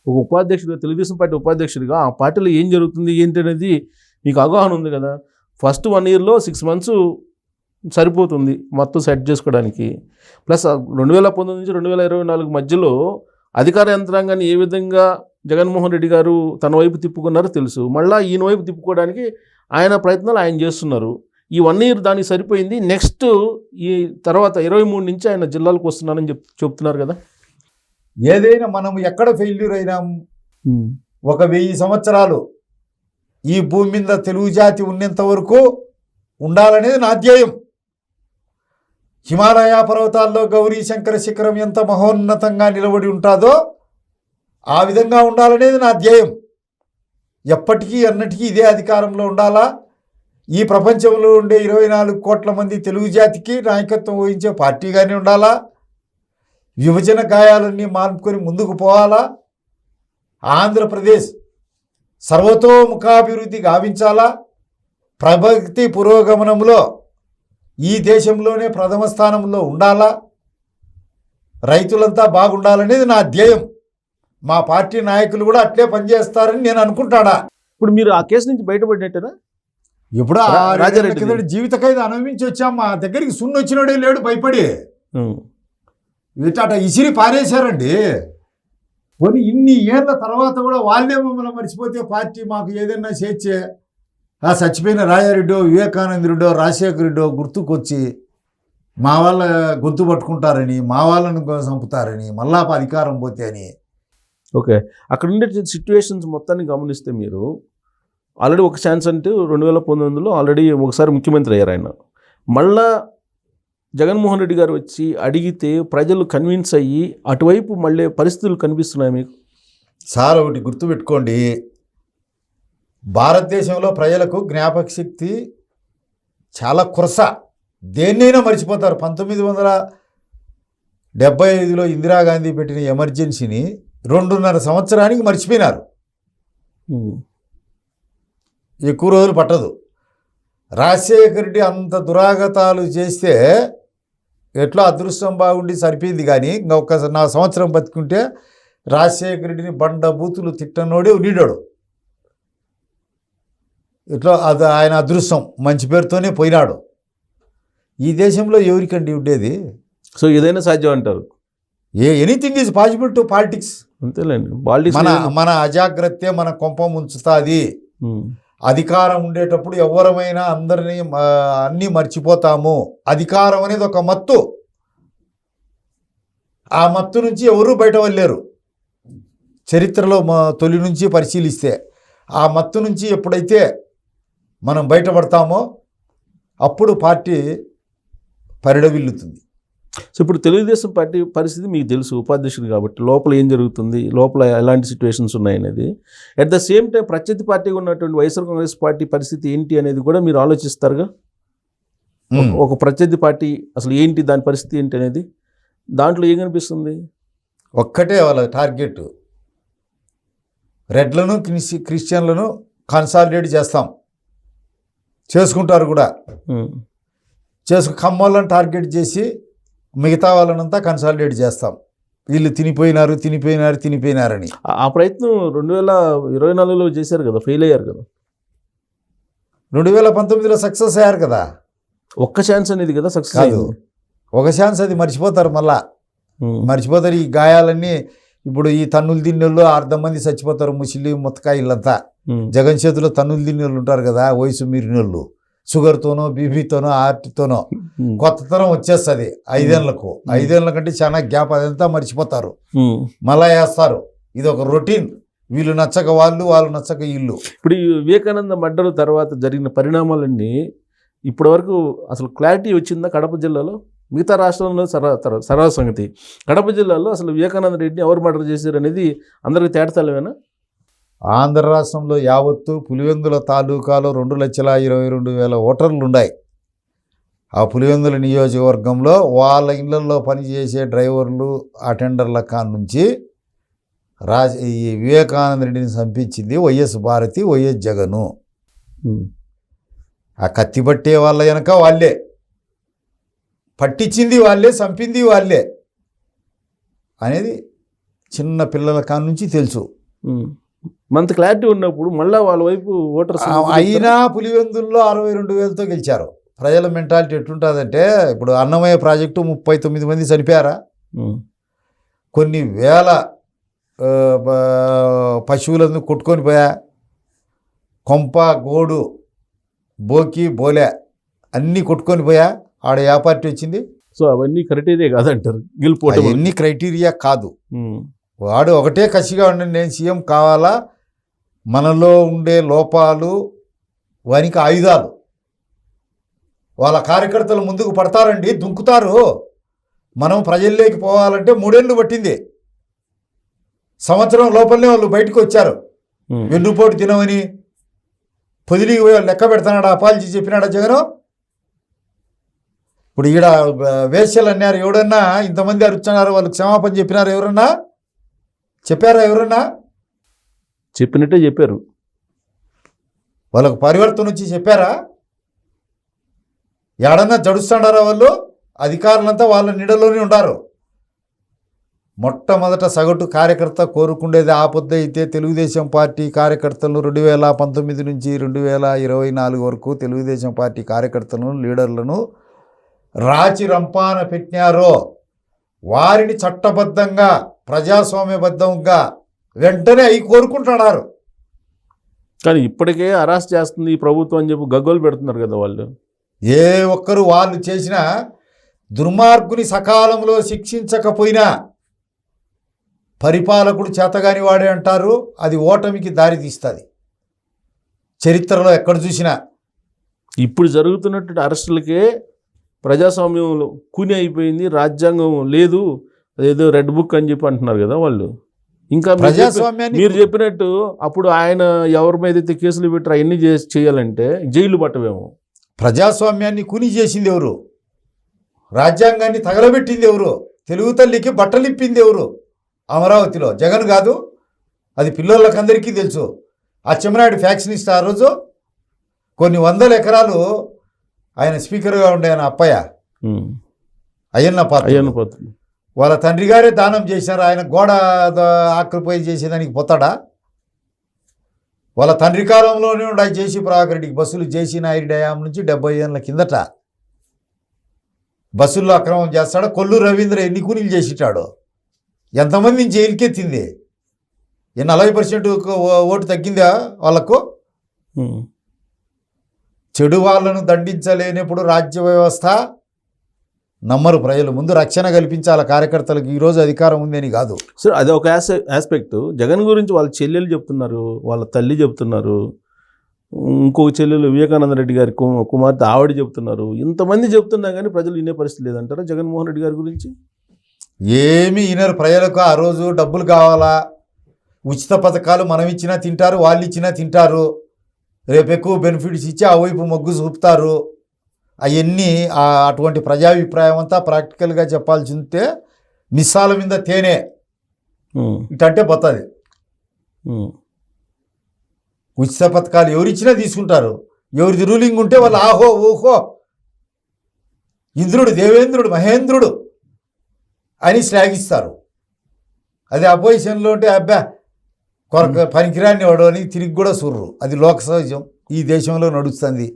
ఒక ఉపాధ్యక్షుడిగా, తెలుగుదేశం పార్టీ ఉపాధ్యక్షుడిగా ఆ పార్టీలో ఏం జరుగుతుంది ఏంటి అనేది మీకు అవగాహన ఉంది కదా. ఫస్ట్ 1 yearలో 6 months సరిపోతుంది మొత్తం సెట్ చేసుకోవడానికి. ప్లస్ 2019 నుంచి 2024 మధ్యలో అధికార యంత్రాంగాన్ని ఏ విధంగా జగన్మోహన్ రెడ్డి గారు తన వైపు తిప్పుకున్నారో తెలుసు. మళ్ళీ ఈయన వైపు తిప్పుకోవడానికి ఆయన ప్రయత్నాలు ఆయన చేస్తున్నారు. ఈ 1 year దానికి సరిపోయింది. నెక్స్ట్ ఈ తర్వాత 23 నుంచి ఆయన జిల్లాలకు వస్తున్నారని చెప్తున్నారు కదా. ఏదైనా మనం ఎక్కడ ఫెయిల్యూర్ అయినాం, ఒక 1000 సంవత్సరాలు ఈ భూమి మీద తెలుగు జాతి ఉన్నంత వరకు ఉండాలనేది నా ధ్యేయం. హిమాలయ పర్వతాల్లో గౌరీ శంకర శిఖరం ఎంత మహోన్నతంగా నిలబడి ఉంటుందో ఆ విధంగా ఉండాలనేది నా ధ్యేయం. ఎప్పటికీ అన్నిటికీ ఇదే అధికారంలో ఉండాలా. ఈ ప్రపంచంలో ఉండే 24 కోట్ల మంది తెలుగు జాతికి నాయకత్వం వహించే పార్టీగానే ఉండాలా. విభజన గాయాలన్నీ మానుకొని ముందుకు పోవాలా. ఆంధ్రప్రదేశ్ సర్వతోముఖాభివృద్ధి గావించాలా. ప్రగతి పురోగమనంలో ఈ దేశంలోనే ప్రథమ స్థానంలో ఉండాలా. రైతులంతా బాగుండాలనేది నా ధ్యేయం. మా పార్టీ నాయకులు కూడా అట్లే పనిచేస్తారని నేను అనుకుంటాడా. ఇప్పుడు మీరు ఆ కేసు నుంచి బయటపడినట్టేనా? ఇప్పుడు రాజారెడ్డి జీవిత ఖైదు అనుభవించి వచ్చాం. మా దగ్గరికి సున్ను వచ్చినోడే లేడు, భయపడి వీటట ఇసిరి పారేశారండి. పోనీ ఇన్ని ఏళ్ళ తర్వాత కూడా వాళ్ళే మమ్మల్ని మర్చిపోతే పార్టీ మాకు ఏదైనా చేర్చే ఆ చచ్చిపోయిన రాజారెడ్డో, వివేకానంద రెడ్డో, రాజశేఖర రెడ్డో గుర్తుకొచ్చి మా వాళ్ళ గొంతు పట్టుకుంటారని, మా వాళ్ళని చంపుతారని, మళ్ళా అధికారం పోతే అని. ఓకే, అక్కడ ఉండే సిచ్యువేషన్స్ మొత్తాన్ని గమనిస్తే మీరు ఆల్రెడీ ఒక ఛాన్స్ అంటే 2019లో ఆల్రెడీ ఒకసారి ముఖ్యమంత్రి అయ్యారు ఆయన. మళ్ళా జగన్మోహన్ రెడ్డి గారు వచ్చి అడిగితే ప్రజలు కన్విన్స్ అయ్యి అటువైపు మళ్ళీ పరిస్థితులు కనిపిస్తున్నాయి మీకు. సార్ ఒకటి గుర్తుపెట్టుకోండి, భారతదేశంలో ప్రజలకు జ్ఞాపక శక్తి చాలా కురస. దేన్నైనా మర్చిపోతారు. 1975లో ఇందిరాగాంధీ పెట్టిన ఎమర్జెన్సీని 2.5 సంవత్సరానికి మర్చిపోయినారు. ఎక్కువ రోజులు పట్టదు. రాజశేఖర రెడ్డి అంత దురాగతాలు చేస్తే ఎట్లా అదృష్టం బాగుండి సరిపోయింది. కానీ ఇంకొక 4 సంవత్సరం బతుకుంటే రాజశేఖర రెడ్డిని బండ బూతులు తిట్టనోడే ఉండిడాడు. ఇట్లా అది ఆయన అదృష్టం, మంచి పేరుతోనే పోయినాడు. ఈ దేశంలో ఎవరికండి ఉండేది? సో ఏదైనా సాధ్యం అంటారు. Anything is possible to politics. అంతేలేండి. మన అజాగ్రత్తే మన కొంప ముంచుతుంది. అధికారం ఉండేటప్పుడు ఎవరమైనా అందరినీ అన్నీ మర్చిపోతాము. అధికారం అనేది ఒక మత్తు. ఆ మత్తు నుంచి ఎవరూ బయట వెళ్ళలేరు. చరిత్రలో తొలి నుంచి పరిశీలిస్తే ఆ మత్తు నుంచి ఎప్పుడైతే మనం బయటపడతామో అప్పుడు పార్టీ పరిడవిల్లుతుంది. సో ఇప్పుడు తెలుగుదేశం పార్టీ పరిస్థితి మీకు తెలుసు, ఉపాధ్యక్షుడు కాబట్టి లోపల ఏం జరుగుతుంది, లోపల ఎలాంటి సిచ్యువేషన్స్ ఉన్నాయనేది. అట్ ద సేమ్ టైం ప్రత్యర్థి పార్టీగా ఉన్నటువంటి వైఎస్ఆర్ కాంగ్రెస్ పార్టీ పరిస్థితి ఏంటి అనేది కూడా మీరు ఆలోచిస్తారుగా. ఒక ప్రత్యర్థి పార్టీ అసలు ఏంటి, దాని పరిస్థితి ఏంటి అనేది దాంట్లో ఏం కనిపిస్తుంది? ఒక్కటే వాళ్ళ టార్గెట్, రెడ్లను క్రిస్టియన్లను కన్సాలిడేట్ చేస్తాం, చేసుకుంటారు కూడా. ఖమ్మాలను టార్గెట్ చేసి మిగతా వాళ్ళనంతా కన్సాలిడేట్ చేస్తాం. వీళ్ళు తినిపోయినారని. ఆ ప్రయత్నం 2024లో చేశారు కదా, ఫెయిల్ అయ్యారు కదా. 2019లో సక్సెస్ అయ్యారు కదా. ఒక్క ఛాన్స్ అనేది కదా సక్సెస్ కాదు, ఒక ఛాన్స్. అది మర్చిపోతారు, మళ్ళా మర్చిపోతారు. ఈ గాయాలన్నీ ఇప్పుడు ఈ తన్నులు తిన్నోళ్ళు 6 మంది చచ్చిపోతారు. ముస్లిం ముత్తకాయిలంతా జగన్ చేతిలో తన్నులు తిన్నోళ్ళు ఉంటారు కదా, వయసు మీరినోళ్ళు. షుగర్తోనో, బీపీతోనో, హార్ట్తోనో కొత్తతనం వచ్చేస్తుంది 5 ఏళ్లకు. 5 ఏళ్ళ కంటే చాలా గ్యాప్, అదంతా మర్చిపోతారు, మళ్ళా వేస్తారు. ఇది ఒక రొటీన్. వీళ్ళు నచ్చక వాళ్ళు నచ్చక వీళ్ళు. ఇప్పుడు ఈ వివేకానంద మర్డర్ తర్వాత జరిగిన పరిణామాలన్నీ ఇప్పటి వరకు అసలు క్లారిటీ వచ్చిందా కడప జిల్లాలో? మిగతా రాష్ట్రంలో సర్వ సంగతి, కడప జిల్లాలో అసలు వివేకానంద రెడ్డిని ఎవరు మర్డర్ చేశారు అనేది అందరికీ తేటతలమేనా? ఆంధ్ర రాష్ట్రంలో యావత్తు పులివెందుల తాలూకాలో 2,22,000 ఓటర్లు ఉన్నాయి. ఆ పులివెందుల నియోజకవర్గంలో వాళ్ళ ఇళ్లలో పనిచేసే డ్రైవర్లు, అటెండర్ల నుంచి ఈ వివేకానంద రెడ్డిని చంపించింది వైఎస్ భారతి, వైఎస్ జగను. ఆ కత్తి పట్టే వాళ్ళ వెనక వాళ్ళే, పట్టించింది వాళ్ళే, చంపింది వాళ్ళే అనేది చిన్న పిల్లల కాడ నుంచి తెలుసు. మంత క్లారిటీ ఉన్నప్పుడు మళ్ళీ వాళ్ళ వైపు ఓటర్స్ అయినా పులివెందుల్లో 62,000తో గెలిచారు. ప్రజల మెంటాలిటీ ఎట్లుంటుందంటే, ఇప్పుడు అన్నమయ్య ప్రాజెక్టు 39 మంది చనిపోయారా, కొన్ని వేల పశువులను కొట్టుకొని పోయా, కొంప గోడు బోకి బోలే అన్నీ కొట్టుకొని పోయా, ఆడ ఏ పార్టీ వచ్చింది? సో అవన్నీ క్రైటీరియా కాదంటారు గెలుపోవటం. అవన్నీ క్రైటీరియా కాదు. వాడు ఒకటే కసిగా ఉండి నేను సీఎం కావాలా, మనలో ఉండే లోపాలు వానికి ఆయుధాలు. వాళ్ళ కార్యకర్తలు ముందుకు పడతారండి, దుంకుతారు. మనం ప్రజల్లోకి పోవాలంటే 3 ఏళ్ళు పట్టింది. సంవత్సరం లోపలనే వాళ్ళు బయటకు వచ్చారు. వెన్నుపోటు తినవని పొదిలికి పోయి లెక్క పెడతానాడు, అపాలజీ చెప్పినాడా జగన్? ఇప్పుడు ఈడ వేశ్యలు అన్నారు, ఎవడన్నా ఇంతమంది అరుచున్నారు, వాళ్ళు క్షమాపణ చెప్పినారు? ఎవరన్నా చెప్పారా? ఎవరన్నా చెప్పినట్టే చెప్పారు. వాళ్ళకు పరివర్తన వచ్చి చెప్పారా? ఎడన్నా జడుస్తున్నారా? వాళ్ళు అధికారులంతా వాళ్ళ నీడలోనే ఉండారు. మొట్టమొదట సగటు కార్యకర్త కోరుకుండేది ఆపొద్దు అయితే తెలుగుదేశం పార్టీ కార్యకర్తలను 2019 నుంచి 2024 వరకు తెలుగుదేశం పార్టీ కార్యకర్తలను, లీడర్లను రాచి రంపాన పెట్టినారో వారిని చట్టబద్ధంగా ప్రజాస్వామ్యబద్ధంగా వెంటనే అవి కోరుకుంటున్నారు. కానీ ఇప్పటికే అరెస్ట్ చేస్తుంది ఈ ప్రభుత్వం అని చెప్పి గగ్గోలు పెడుతున్నారు కదా వాళ్ళు. ఏ ఒక్కరు వాళ్ళు చేసిన దుర్మార్గుని సకాలంలో శిక్షించకపోయినా పరిపాలకుడు చేతగాని వాడే అంటారు. అది ఓటమికి దారి తీస్తుంది. చరిత్రలో ఎక్కడ చూసినా ఇప్పుడు జరుగుతున్నటువంటి అరెస్టులకే ప్రజాస్వామ్యంలో కూని అయిపోయింది, రాజ్యాంగం లేదు, అదేదో రెడ్ బుక్ అని చెప్పి అంటున్నారు కదా వాళ్ళు. ఇంకా ప్రజాస్వామ్యాన్ని మీరు చెప్పినట్టు అప్పుడు ఆయన ఎవరి మీద అయితే కేసులు పెట్టారు అవన్నీ చేయాలంటే జైలు పట్టవేమో. ప్రజాస్వామ్యాన్ని కూని చేసింది ఎవరు? రాజ్యాంగాన్ని తగలబెట్టింది ఎవరు? తెలుగు తల్లికి బట్టలు ఇప్పింది ఎవరు? అమరావతిలో జగన్ కాదు. అది పిల్లలకందరికీ తెలుసు. అచ్చెన్నాయుడు ఫ్యాక్షనిస్ట్ ఆ రోజు కొన్ని 100 ఎకరాలు ఆయన స్పీకర్గా ఉండే ఆయన అప్పయ్య అయ్యన్న పాత్ర వాళ్ళ తండ్రి గారే దానం చేశారు. ఆయన గోడ ఆక్యుపై చేసేదానికి పోతాడా? వాళ్ళ తండ్రి కాలంలోనే ఉండే జేసీ ప్రభాకర్ రెడ్డికి బస్సులు జేసీ నాయుడు డ్యాం నుంచి 70 ఏళ్ళ కిందట బస్సుల్లో అక్రమం చేస్తాడు. కొల్లు రవీంద్ర ఎన్ని కూలీలు చేసిటాడు, ఎంతమందిని జైలుకెత్తింది? 40% ఓటు తగ్గిందా వాళ్ళకు? చెడు వాళ్ళను దండించలేనప్పుడు రాజ్య వ్యవస్థ నమ్మరు ప్రజలు. ముందు రక్షణ కల్పించాల కార్యకర్తలకు. ఈరోజు అధికారం ఉందని కాదు సార్, అది ఒక ఆస్పెక్ట్. జగన్ గురించి వాళ్ళ చెల్లెలు చెప్తున్నారు, వాళ్ళ తల్లి చెప్తున్నారు, ఇంకొక చెల్లెలు వివేకానంద రెడ్డి గారి కుమార్తె ఆవిడ చెప్తున్నారు. ఇంతమంది చెప్తున్నా కానీ ప్రజలు వినే పరిస్థితి లేదంటారా జగన్మోహన్ రెడ్డి గారి గురించి? ఏమి వినరు ప్రజలకు. ఆ రోజు డబ్బులు కావాలా, ఉచిత పథకాలు మనం ఇచ్చినా తింటారు, వాళ్ళు ఇచ్చినా తింటారు, రేపు ఎక్కువ బెనిఫిట్స్ ఇచ్చి ఆ వైపు మొగ్గు చూపుతారు. అవన్నీ అటువంటి ప్రజాభిప్రాయం అంతా ప్రాక్టికల్గా చెప్పాల్సి ఉంటే మిస్సాల మీద తేనె ఇటంటే పోతుంది. ఉచిత పథకాలు ఎవరిచ్చినా తీసుకుంటారు. ఎవరిది రూలింగ్ ఉంటే వాళ్ళు ఆహో ఓహో ఇంద్రుడు, దేవేంద్రుడు, మహేంద్రుడు అని శ్లాఘిస్తారు. అది అపోజిషన్లో ఉంటే అబ్బా పనికిరాని వాడు అని తిరిగి కూడా చూర్రు. అది లోక సహజం, ఈ దేశంలో నడుస్తుంది.